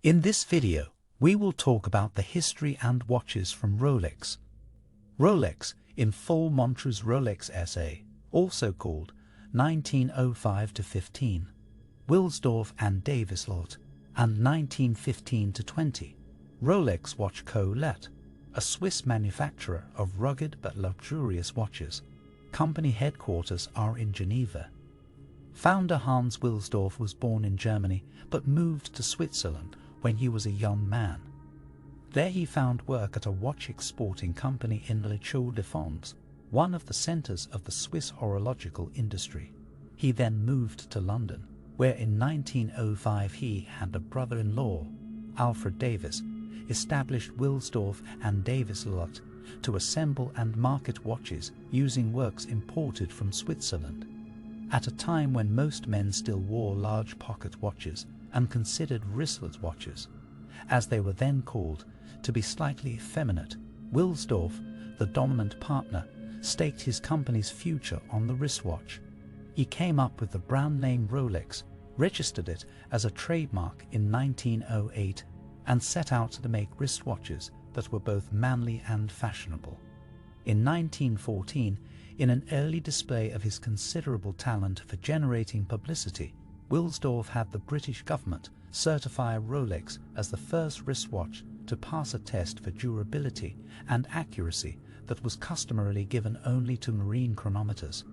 In this video, we will talk about the history and watches from Rolex. Rolex, in full Montrose Rolex SA, also called 1905-15, Wilsdorf and Davis Lot, and 1915-20, Rolex Watch Co. Let, a Swiss manufacturer of rugged but luxurious watches. Company headquarters are in Geneva. Founder Hans Wilsdorf was born in Germany but moved to Switzerland when he was a young man. There he found work at a watch exporting company in Le Chaux-de-Fonds, one of the centers of the Swiss horological industry. He then moved to London, where in 1905 he and a brother-in-law, Alfred Davis, established Wilsdorf and Davis Lot to assemble and market watches using works imported from Switzerland. At a time when most men still wore large pocket watches and considered wristlet watches, as they were then called, to be slightly effeminate, Wilsdorf, the dominant partner, staked his company's future on the wristwatch. He came up with the brand name Rolex, registered it as a trademark in 1908, and set out to make wristwatches that were both manly and fashionable. In 1914, in an early display of his considerable talent for generating publicity, Wilsdorf had the British government certify Rolex as the first wristwatch to pass a test for durability and accuracy that was customarily given only to marine chronometers.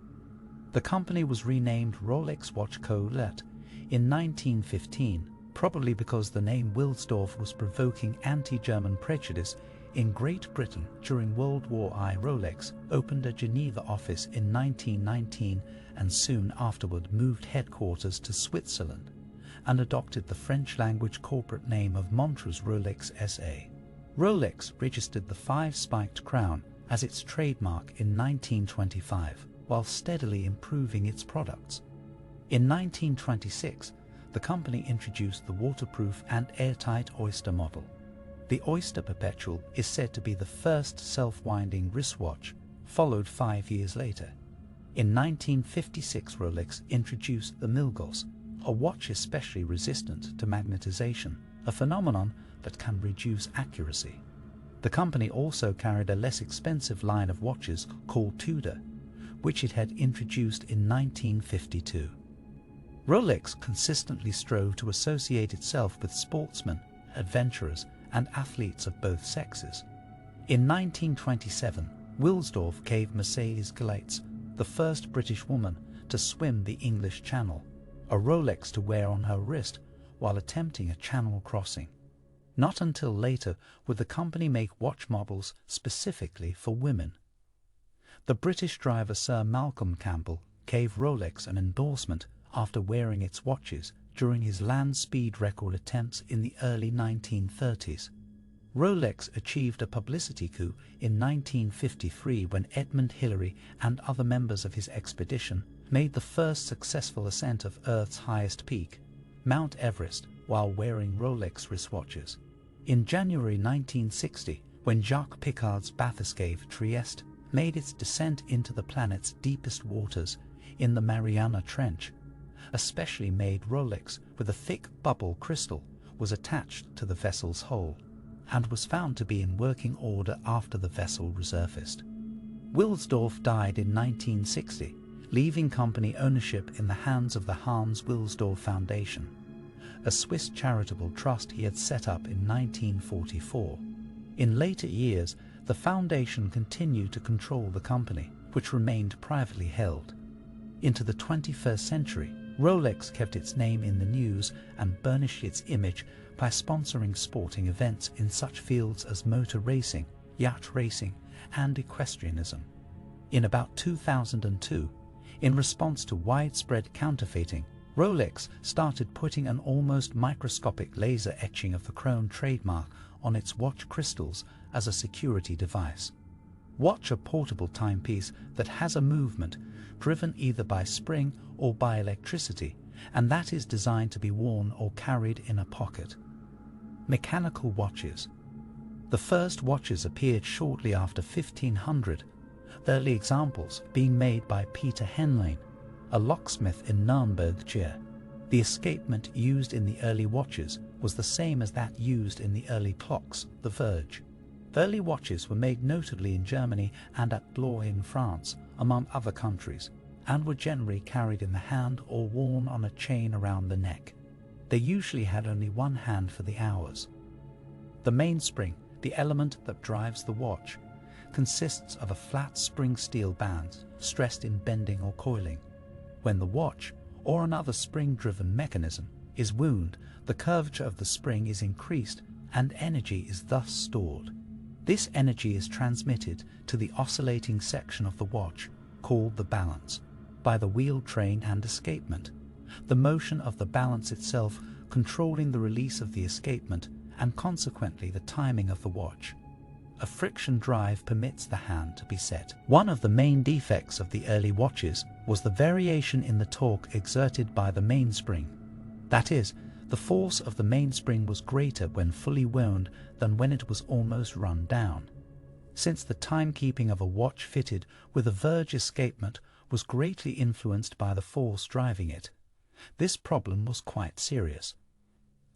The company was renamed Rolex Watch Co. Let in 1915, probably because the name Wilsdorf was provoking anti-German prejudice in Great Britain during World War I. Rolex opened a Geneva office in 1919 and soon afterward moved headquarters to Switzerland and adopted the French-language corporate name of Montrose Rolex SA. Rolex registered the 5-spiked crown as its trademark in 1925, while steadily improving its products. In 1926, the company introduced the waterproof and airtight Oyster model. The Oyster Perpetual is said to be the first self-winding wristwatch, followed 5 years later. In 1956, Rolex introduced the Milgauss, a watch especially resistant to magnetization, a phenomenon that can reduce accuracy. The company also carried a less expensive line of watches called Tudor, which it had introduced in 1952. Rolex consistently strove to associate itself with sportsmen, adventurers, and athletes of both sexes. In 1927, Wilsdorf gave Mercedes Gleitz, the first British woman to swim the English Channel, a Rolex to wear on her wrist while attempting a channel crossing. Not until later would the company make watch models specifically for women. The British driver Sir Malcolm Campbell gave Rolex an endorsement after wearing its watches during his land speed record attempts in the early 1930s. Rolex achieved a publicity coup in 1953 when Edmund Hillary and other members of his expedition made the first successful ascent of Earth's highest peak, Mount Everest, while wearing Rolex wristwatches. In January 1960, when Jacques Piccard's Bathyscaphe Trieste made its descent into the planet's deepest waters in the Mariana Trench, a specially made Rolex with a thick bubble crystal was attached to the vessel's hull and was found to be in working order after the vessel resurfaced. Wilsdorf died in 1960, leaving company ownership in the hands of the Hans Wilsdorf Foundation, a Swiss charitable trust he had set up in 1944. In later years, the foundation continued to control the company, which remained privately held. Into the 21st century, Rolex kept its name in the news and burnished its image by sponsoring sporting events in such fields as motor racing, yacht racing, and equestrianism. In about 2002, in response to widespread counterfeiting, Rolex started putting an almost microscopic laser etching of the Chrome trademark on its watch crystals as a security device. Watch a portable timepiece that has a movement driven either by spring or by electricity, and that is designed to be worn or carried in a pocket. Mechanical watches. The first watches appeared shortly after 1500, the early examples being made by Peter Henlein, a locksmith in Nürnberg. The escapement used in the early watches was the same as that used in the early clocks, the Verge. Early watches were made notably in Germany and at Blois in France, among other countries, and were generally carried in the hand or worn on a chain around the neck. They usually had only one hand for the hours. The mainspring, the element that drives the watch, consists of a flat spring steel band stressed in bending or coiling. When the watch, or another spring-driven mechanism, is wound, the curvature of the spring is increased and energy is thus stored. This energy is transmitted to the oscillating section of the watch, called the balance, by the wheel train and escapement, the motion of the balance itself controlling the release of the escapement and consequently the timing of the watch. A friction drive permits the hand to be set. One of the main defects of the early watches was the variation in the torque exerted by the mainspring. That is, the force of the mainspring was greater when fully wound than when it was almost run down. Since the timekeeping of a watch fitted with a verge escapement was greatly influenced by the force driving it, this problem was quite serious.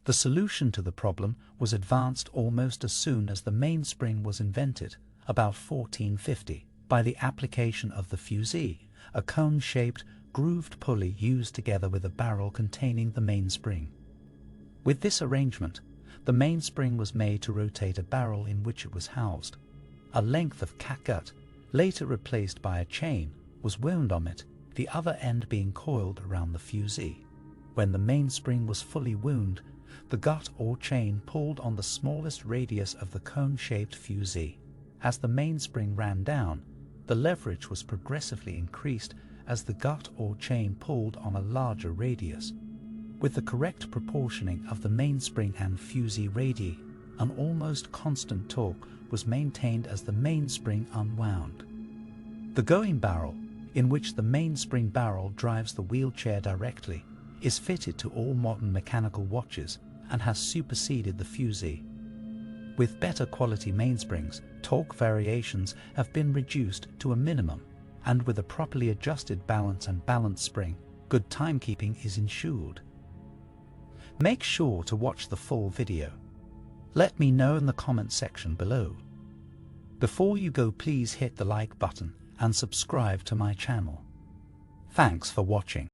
The solution to the problem was advanced almost as soon as the mainspring was invented, about 1450, by the application of the fusee, a cone-shaped, grooved pulley used together with a barrel containing the mainspring. With this arrangement, the mainspring was made to rotate a barrel in which it was housed. A length of catgut, later replaced by a chain, was wound on it, the other end being coiled around the fusee. When the mainspring was fully wound, the gut or chain pulled on the smallest radius of the cone-shaped fusee. As the mainspring ran down, the leverage was progressively increased as the gut or chain pulled on a larger radius. With the correct proportioning of the mainspring and fusee radii, an almost constant torque was maintained as the mainspring unwound. The going barrel, in which the mainspring barrel drives the wheelchair directly, is fitted to all modern mechanical watches and has superseded the fusee. With better quality mainsprings, torque variations have been reduced to a minimum, and with a properly adjusted balance and balance spring, good timekeeping is ensured. Make sure to watch the full video. Let me know in the comment section below. Before you go, please hit the like button and subscribe to my channel. Thanks for watching.